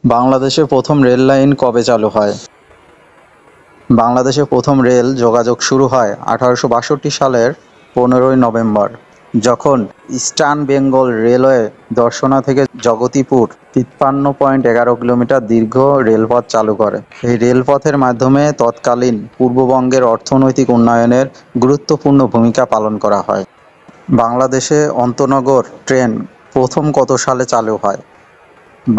বাংলাদেশে প্রথম rail line কবে চালু হয়? বাংলাদেশে প্রথম রেল যোগাযোগ শুরু হয় 1862 সালের 15ই নভেম্বর, যখন ইস্টার্ন বেঙ্গল রেলওয়ে দর্শনা থেকে জগতিপুর 53.11 কিলোমিটার দীর্ঘ রেলপথ চালু করে। এই রেলপথের মাধ্যমে তৎকালীন পূর্ববঙ্গের অর্থনৈতিক উন্নয়নের গুরুত্বপূর্ণ ভূমিকা পালন করা হয়। বাংলাদেশে আন্তঃনগর ট্রেন প্রথম কত সালে চালু হয়?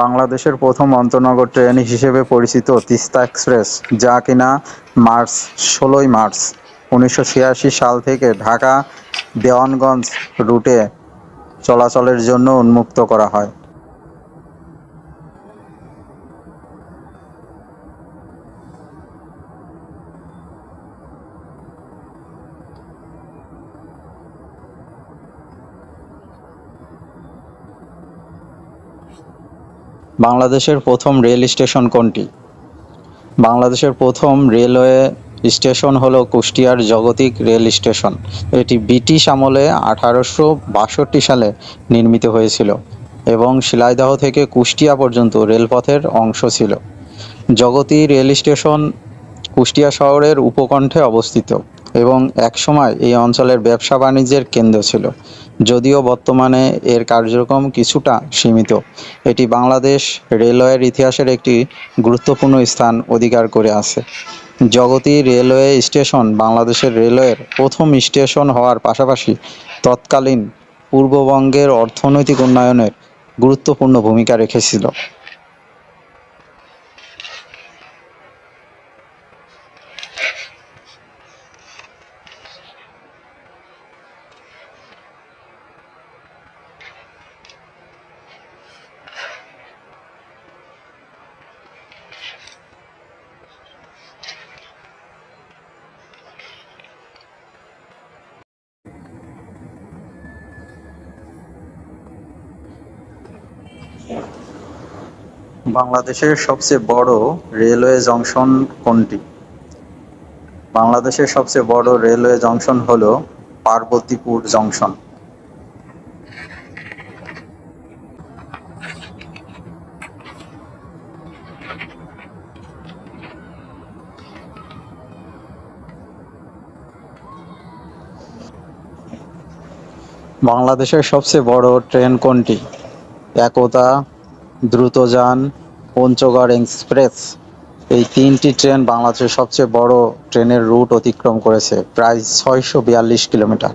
বাংলাদেশের প্রথম আন্তঃনগর ট্রেন হিসেবে পরিচিত তিস্তা এক্সপ্রেস, যা কিনা 16 মার্চ 1986 সাল থেকে ঢাকা দেওয়ানগঞ্জ রুটে চলাচলের জন্য উন্মুক্ত করা হয়। বাংলাদেশের প্রথম রেল স্টেশন কোনটি? বাংলাদেশের প্রথম রেলওয়ে স্টেশন হল কুষ্টিয়ার জগতিক রেল স্টেশন। এটি ব্রিটিশ আমলে 1862 সালে নির্মিত হয়েছিল এবং শিয়ালদহ থেকে কুষ্টিয়া পর্যন্ত রেলপথের অংশ ছিল। জগতি রেল স্টেশন কুষ্টিয়া শহরের উপকণ্ঠে অবস্থিত এবং একসময় এই অঞ্চলের ব্যবসা বাণিজ্যের কেন্দ্র ছিল, যদিও বর্তমানে এর কার্যক্রম কিছুটা সীমিত। এটি বাংলাদেশ রেলওয়ের ইতিহাসের একটি গুরুত্বপূর্ণ স্থান অধিকার করে আছে। জগতি রেলওয়ে স্টেশন বাংলাদেশের রেলওয়ের প্রথম স্টেশন হওয়ার পাশাপাশি তৎকালীন পূর্ববঙ্গের অর্থনৈতিক উন্নয়নের গুরুত্বপূর্ণ ভূমিকা রেখেছিল। বাংলাদেশের সবচেয়ে বড় রেলওয়ে জংশন কোনটি? বাংলাদেশের সবচেয়ে বড় রেলওয়ে জংশন হল পার্বতীপুর জংশন। বাংলাদেশের সবচেয়ে বড় ট্রেন কোনটি? একতা, দ্রুতযান, পঞ্চগড় এক্সপ্রেস। এই তিনটি ট্রেন বাংলাদেশের সবচেয়ে বড় ট্রেনের রুট অতিক্রম করেছে, প্রায় 642 কিলোমিটার।